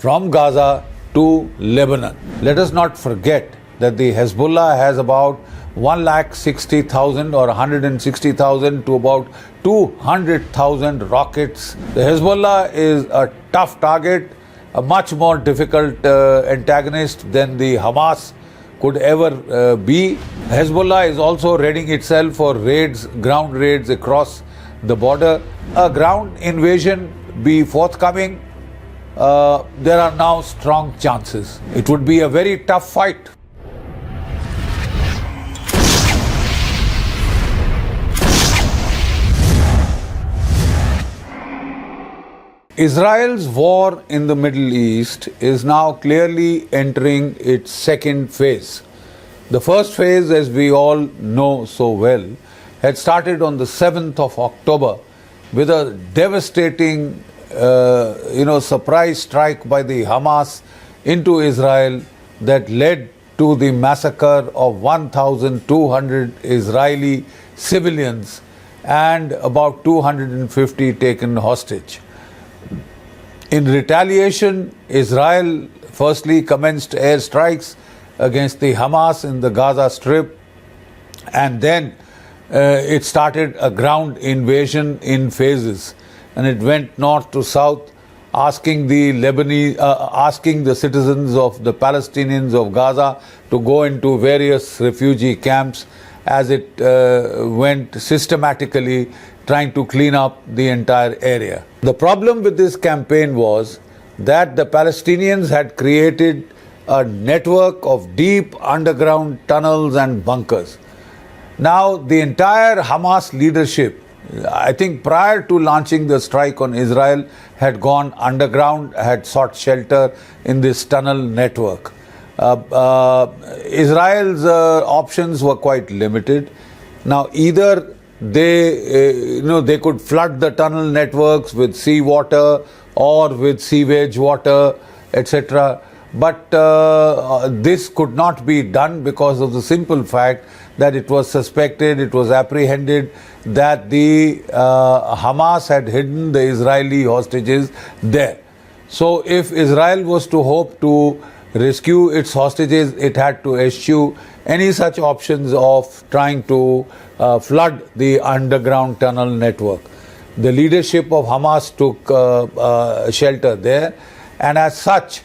from Gaza to Lebanon. Let us not forget that the Hezbollah has about 160,000 or 160,000 to about 200,000 rockets. The Hezbollah is a tough target, a much more difficult antagonist than the Hamas could ever be. Hezbollah is also readying itself for raids, ground raids across the border. A ground invasion be forthcoming. There are now strong chances. It would be a very tough fight. Israel's war in the Middle East is now clearly entering its second phase. The first phase, as we all know so well, had started on the 7th of October with a devastating surprise strike by the Hamas into Israel that led to the massacre of 1,200 Israeli civilians and about 250 taken hostage. In retaliation, Israel firstly commenced airstrikes against the Hamas in the Gaza Strip, and then it started a ground invasion in phases. And it went north to south, asking the citizens of the Palestinians of Gaza to go into various refugee camps, as it went systematically trying to clean up the entire area. The problem with this campaign was that the Palestinians had created a network of deep underground tunnels and bunkers. Now, the entire Hamas leadership, I think prior to launching the strike on Israel, had gone underground, had sought shelter in this tunnel network. Israel's options were quite limited. Now, either they could flood the tunnel networks with seawater or with sewage water, etc. But this could not be done because of the simple fact that it was suspected, it was apprehended that the Hamas had hidden the Israeli hostages there. So if Israel was to hope to rescue its hostages, it had to eschew any such options of trying to flood the underground tunnel network. The leadership of Hamas took shelter there, and as such,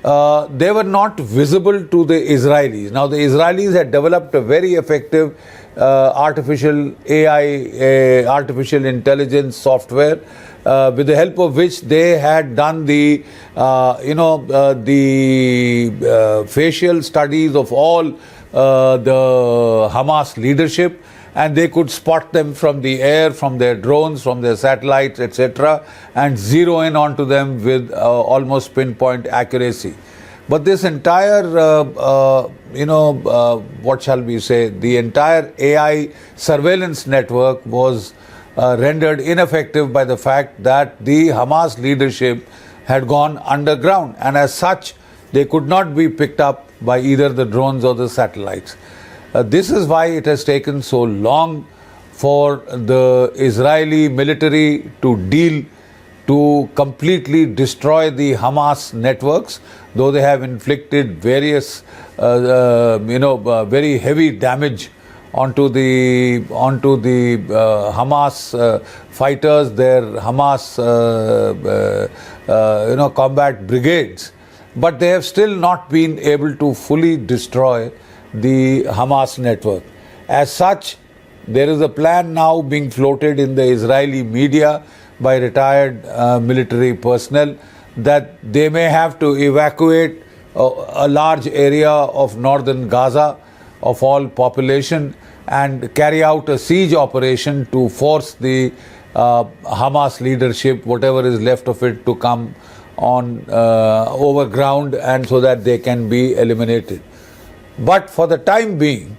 they were not visible to the Israelis. Now, the Israelis had developed a very effective artificial AI, artificial intelligence software, with the help of which they had done the facial studies of all the Hamas leadership, and they could spot them from the air, from their drones, from their satellites, etc., and zero in onto them with almost pinpoint accuracy. But this entire, what shall we say, the entire AI surveillance network was rendered ineffective by the fact that the Hamas leadership had gone underground, and as such, they could not be picked up by either the drones or the satellites. This is why it has taken so long for the Israeli military to completely destroy the Hamas networks, though they have inflicted various, very heavy damage onto the Hamas fighters, their Hamas, combat brigades. But they have still not been able to fully destroy the Hamas network. As such, there is a plan now being floated in the Israeli media by retired military personnel that they may have to evacuate a large area of northern Gaza of all population and carry out a siege operation to force the Hamas leadership, whatever is left of it, to come on over ground, and so that they can be eliminated. But for the time being,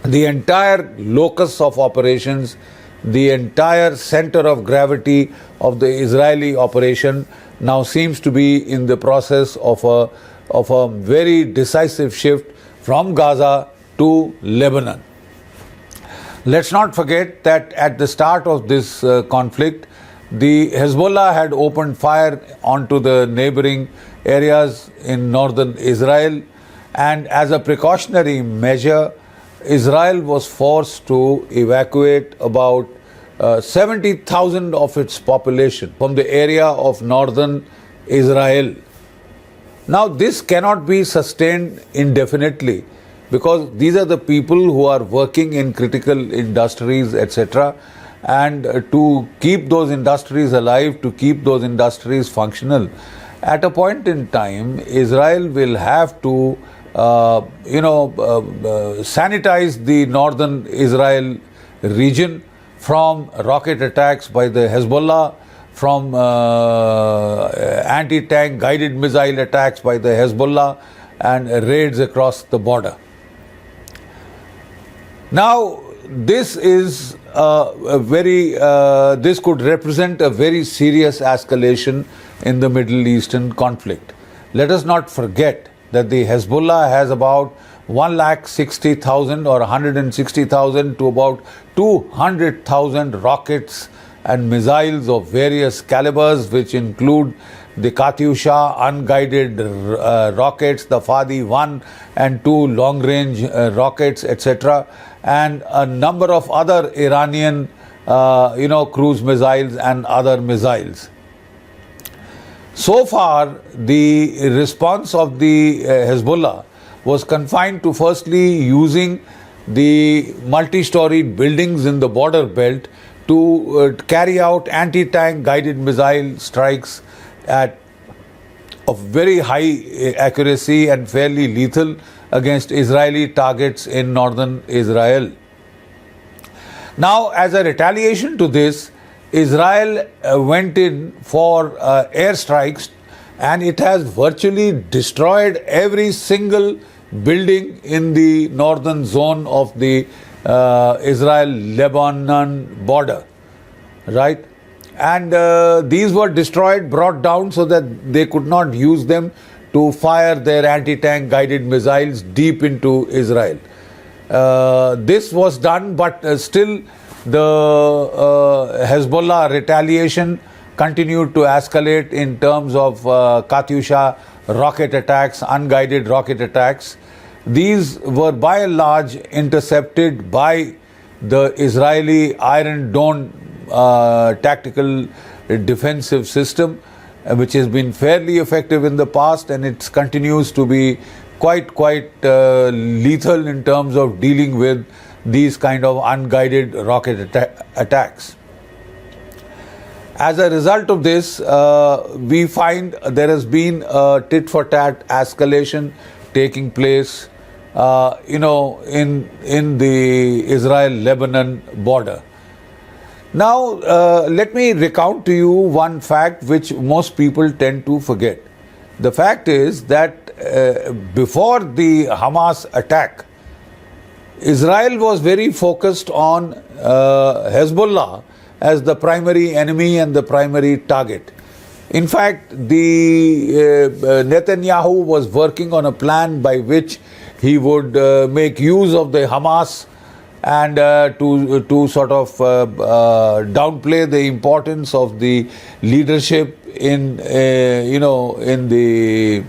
the entire locus of operations, the entire center of gravity of the Israeli operation now seems to be in the process of a very decisive shift from Gaza to Lebanon. Let's not forget that at the start of this conflict, the Hezbollah had opened fire onto the neighboring areas in northern Israel, and as a precautionary measure, Israel was forced to evacuate about 70,000 of its population from the area of northern Israel. Now, this cannot be sustained indefinitely, because these are the people who are working in critical industries, etc. And to keep those industries alive, to keep those industries functional, at a point in time, Israel will have to sanitize the northern Israel region from rocket attacks by the Hezbollah, from anti-tank guided missile attacks by the Hezbollah, and raids across the border. Now, this is this could represent a very serious escalation in the Middle Eastern conflict. Let us not forget that the Hezbollah has about 160,000 or 160,000 to about 200,000 rockets and missiles of various calibers, which include the Katyusha unguided rockets, the Fadi-1 and 2 long-range rockets, etc., and a number of other Iranian, cruise missiles and other missiles. So far, the response of the Hezbollah was confined to firstly using the multi-storied buildings in the border belt to carry out anti-tank guided missile strikes of very high accuracy and fairly lethal against Israeli targets in northern Israel. Now, as a retaliation to this, Israel went in for airstrikes, and it has virtually destroyed every single building in the northern zone of the Israel-Lebanon border, right? And these were destroyed, brought down so that they could not use them to fire their anti-tank guided missiles deep into Israel. This was done, but still the Hezbollah retaliation continued to escalate in terms of Katyusha rocket attacks, unguided rocket attacks. These were by and large intercepted by the Israeli Iron Dome tactical defensive system, which has been fairly effective in the past, and it continues to be quite lethal in terms of dealing with these kind of unguided rocket attacks. As a result of this, we find there has been a tit-for-tat escalation taking place, in the Israel-Lebanon border. Now, let me recount to you one fact which most people tend to forget. The fact is that before the Hamas attack, Israel was very focused on Hezbollah as the primary enemy and the primary target. In fact, the Netanyahu was working on a plan by which he would make use of the Hamas and to sort of downplay the importance of the leadership in the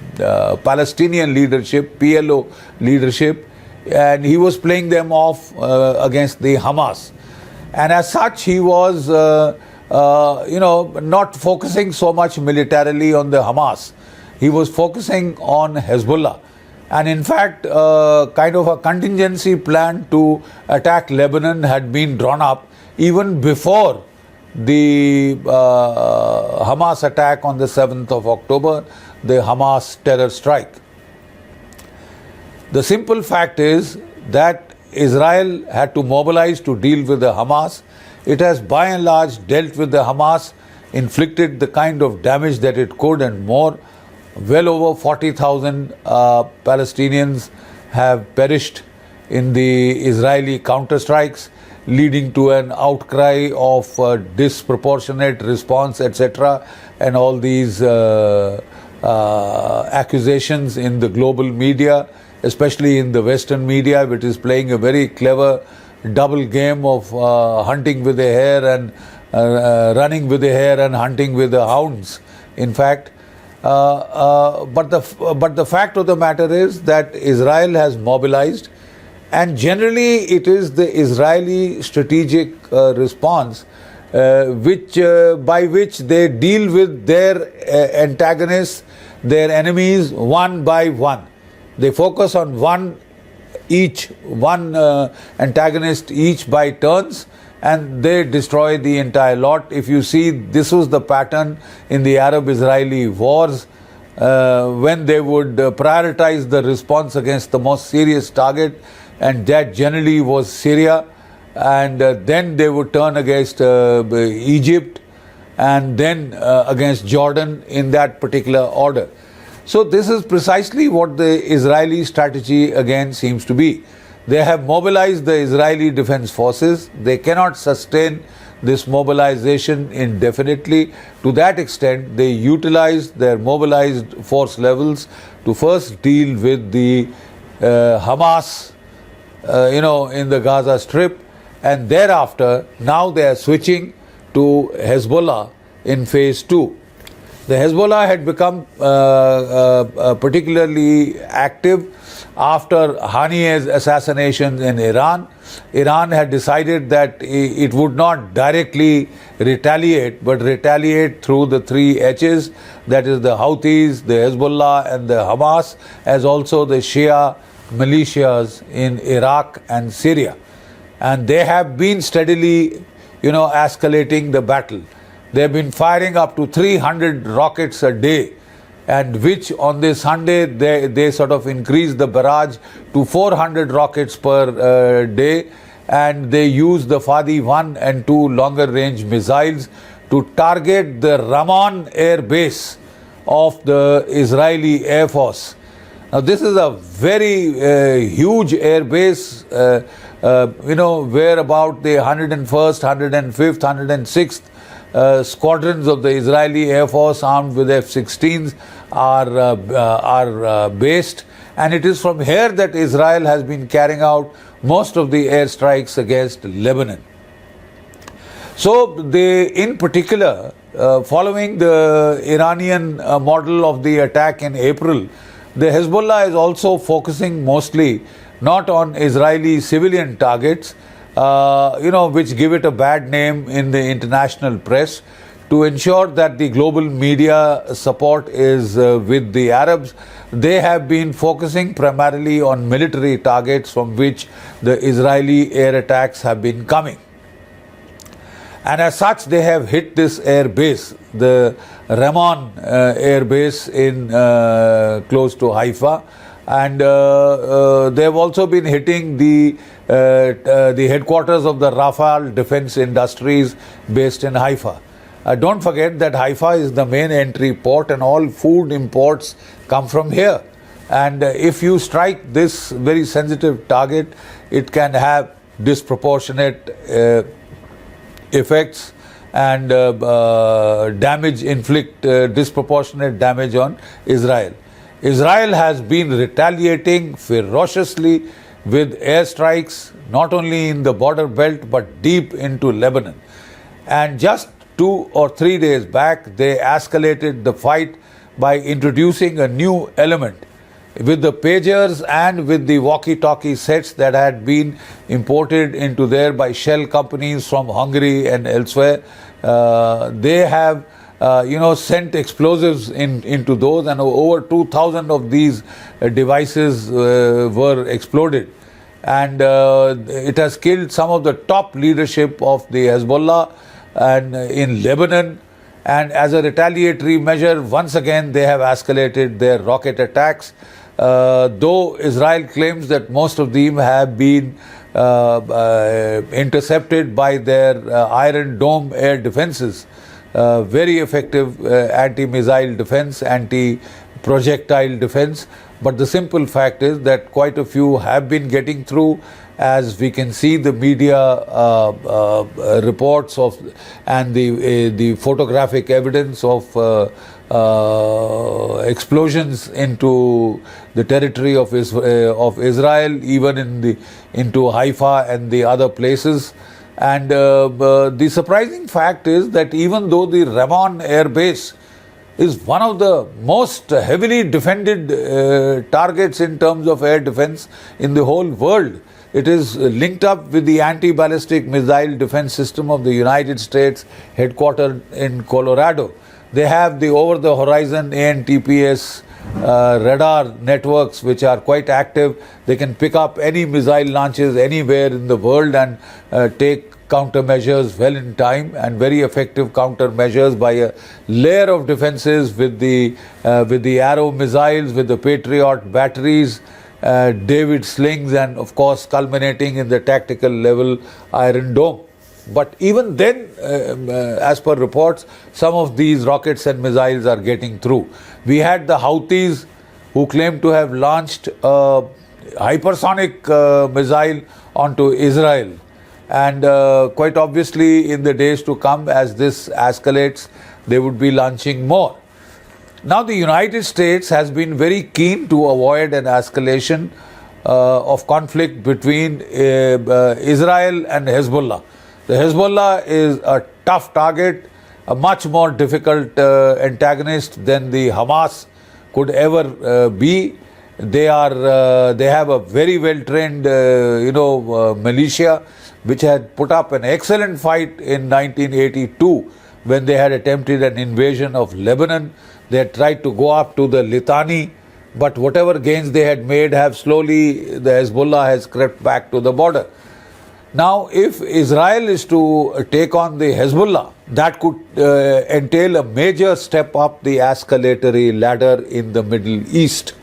Palestinian leadership, PLO leadership, and he was playing them off against the Hamas. And as such, he was not focusing so much militarily on the Hamas. He was focusing on Hezbollah. And in fact, kind of a contingency plan to attack Lebanon had been drawn up even before the Hamas attack on the 7th of October, the Hamas terror strike. The simple fact is that Israel had to mobilize to deal with the Hamas. It has by and large dealt with the Hamas, inflicted the kind of damage that it could and more. Well over 40,000 Palestinians have perished in the Israeli counterstrikes, leading to an outcry of disproportionate response, etc., and all these accusations in the global media, especially in the Western media, which is playing a very clever double game of hunting with the hare and running with the hare and hunting with the hounds, in fact. But the fact of the matter is that Israel has mobilized, and generally it is the Israeli strategic response by which they deal with their antagonists, their enemies, one by one. They focus on one antagonist each by turns, and they destroy the entire lot. If you see, this was the pattern in the Arab-Israeli wars, when they would prioritize the response against the most serious target, and that generally was Syria, and then they would turn against Egypt, and then against Jordan, in that particular order. So this is precisely what the Israeli strategy again seems to be. They have mobilized the Israeli Defense Forces. They cannot sustain this mobilization indefinitely. To that extent, they utilize their mobilized force levels to first deal with the Hamas, in the Gaza Strip, and thereafter, now they are switching to Hezbollah in phase 2. The Hezbollah had become particularly active after Haniyeh's assassination in Iran. Iran had decided that it would not directly retaliate, but retaliate through the three H's, that is the Houthis, the Hezbollah and the Hamas, as also the Shia militias in Iraq and Syria. And they have been steadily, escalating the battle. They have been firing up to 300 rockets a day, and which on this Sunday they sort of increased the barrage to 400 rockets per day, and they use the Fadi 1 and 2 longer range missiles to target the Ramon air base of the Israeli Air Force. Now this is a very huge air base, where about the 101st, 105th, 106th squadrons of the Israeli Air Force armed with F-16s are based, and it is from here that Israel has been carrying out most of the airstrikes against Lebanon. So in particular, following the Iranian model of the attack in April, the Hezbollah is also focusing mostly not on Israeli civilian targets, which give it a bad name in the international press, to ensure that the global media support is with the Arabs. They have been focusing primarily on military targets from which the Israeli air attacks have been coming. And as such, they have hit this air base, the Ramon air base in close to Haifa, and they have also been hitting the headquarters of the Rafale Defense Industries based in Haifa. Don't forget that Haifa is the main entry port, and all food imports come from here. And if you strike this very sensitive target, it can have disproportionate effects and inflict disproportionate damage on Israel. Israel has been retaliating ferociously with airstrikes, not only in the border belt but deep into Lebanon. And just 2 or 3 days back, they escalated the fight by introducing a new element with the pagers and with the walkie-talkie sets that had been imported into there by shell companies from Hungary and elsewhere. They have sent explosives into those, and over 2,000 of these devices were exploded. And it has killed some of the top leadership of the Hezbollah and in Lebanon. And as a retaliatory measure, once again, they have escalated their rocket attacks. Though Israel claims that most of them have been intercepted by their Iron Dome air defenses, very effective anti-missile defense, anti-projectile defense. But the simple fact is that quite a few have been getting through, as we can see the media reports of and the photographic evidence of explosions into the territory of Israel, even into Haifa and the other places. And the surprising fact is that even though the Ramon Air Base is one of the most heavily defended targets in terms of air defense in the whole world, it is linked up with the anti-ballistic missile defense system of the United States, headquartered in Colorado. They have the over-the-horizon ANTPS radar networks which are quite active. They can pick up any missile launches anywhere in the world and take countermeasures well in time, and very effective countermeasures by a layer of defenses with the Arrow missiles, with the Patriot batteries, David slings, and of course culminating in the tactical level Iron Dome. But even then, as per reports, some of these rockets and missiles are getting through. We had the Houthis who claimed to have launched a hypersonic missile onto Israel. And quite obviously, in the days to come, as this escalates, they would be launching more. Now, the United States has been very keen to avoid an escalation of conflict between Israel and Hezbollah. The Hezbollah is a tough target, a much more difficult antagonist than the Hamas could ever be. They have a very well-trained, militia, which had put up an excellent fight in 1982 when they had attempted an invasion of Lebanon. They had tried to go up to the Litani, but whatever gains they had made have slowly, the Hezbollah has crept back to the border. Now, if Israel is to take on the Hezbollah, that could entail a major step up the escalatory ladder in the Middle East.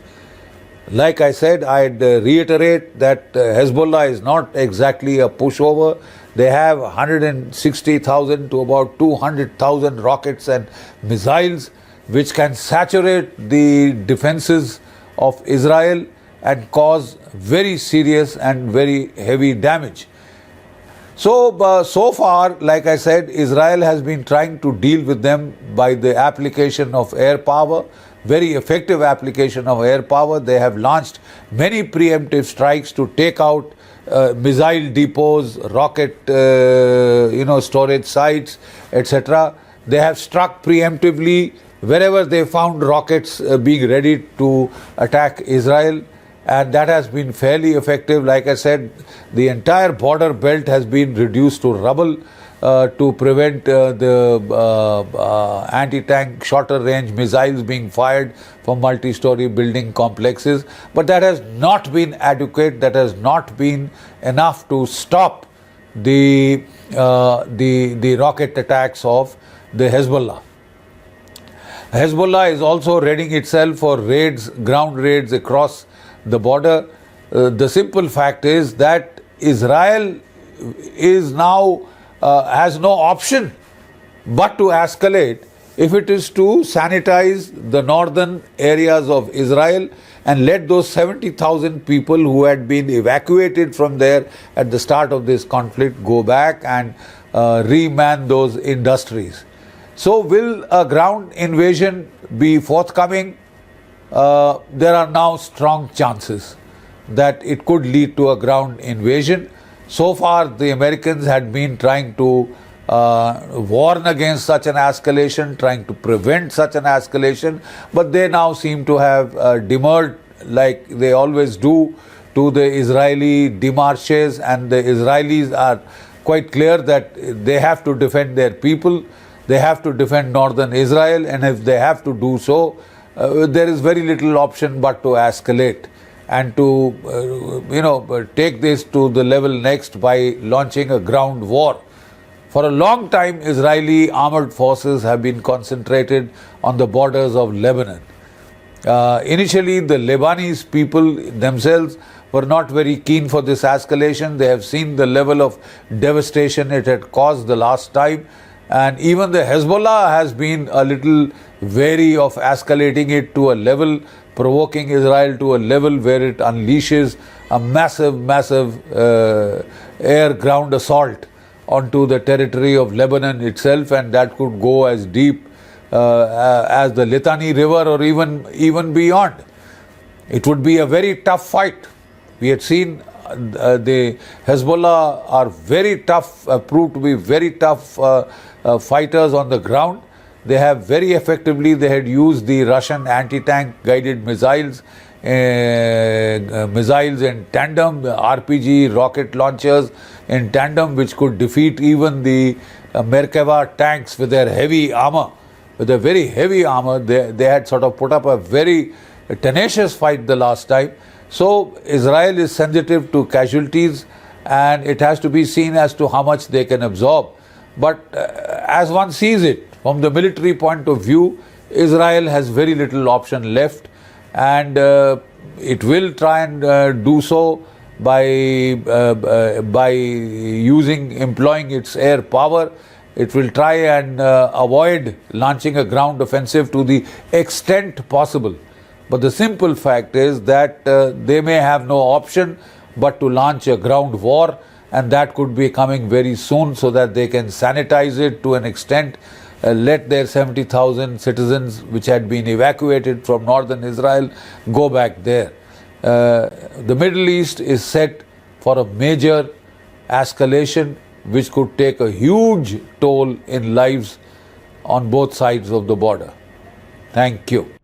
Like I said, I'd reiterate that Hezbollah is not exactly a pushover. They have 160,000 to about 200,000 rockets and missiles which can saturate the defenses of Israel and cause very serious and very heavy damage. So far, like I said, Israel has been trying to deal with them by the application of air power, very effective application of air power. They have launched many preemptive strikes to take out missile depots, rocket storage sites, etc. They have struck preemptively wherever they found rockets being ready to attack Israel, and that has been fairly effective. Like I said, the entire border belt has been reduced to rubble to prevent the anti-tank shorter range missiles being fired from multi-story building complexes. But that has not been adequate. That has not been enough to stop the rocket attacks of the Hezbollah. Hezbollah is also readying itself for raids, ground raids across the border. The simple fact is that Israel is now has no option but to escalate if it is to sanitize the northern areas of Israel and let those 70,000 people who had been evacuated from there at the start of this conflict go back and reman those industries. So will a ground invasion be forthcoming? There are now strong chances that it could lead to a ground invasion. So far, the Americans had been trying to warn against such an escalation, trying to prevent such an escalation, but they now seem to have demurred, like they always do, to the Israeli demarches, and the Israelis are quite clear that they have to defend their people, they have to defend northern Israel, and if they have to do so, there is very little option but to escalate and to take this to the level next by launching a ground war. For a long time, Israeli armored forces have been concentrated on the borders of Lebanon. Initially, the Lebanese people themselves were not very keen for this escalation. They have seen the level of devastation it had caused the last time, and even the Hezbollah has been a little wary of escalating it to a level, provoking Israel to a level where it unleashes a massive air-ground assault onto the territory of Lebanon itself, and that could go as deep as the Litani River or even beyond. It would be a very tough fight. We had seen the Hezbollah are very tough, proved to be very tough fighters on the ground. They have very effectively, they had used the Russian anti-tank guided missiles in tandem, RPG rocket launchers in tandem, which could defeat even the Merkava tanks with their heavy armor. With a very heavy armor, they had sort of put up a very tenacious fight the last time. So Israel is sensitive to casualties, and it has to be seen as to how much they can absorb. But as one sees it, from the military point of view, Israel has very little option left, and it will try and do so by employing its air power. It will try and avoid launching a ground offensive to the extent possible. But the simple fact is that they may have no option but to launch a ground war, and that could be coming very soon, so that they can sanitize it to an extent, let their 70,000 citizens which had been evacuated from northern Israel go back there. The Middle East is set for a major escalation which could take a huge toll in lives on both sides of the border. Thank you.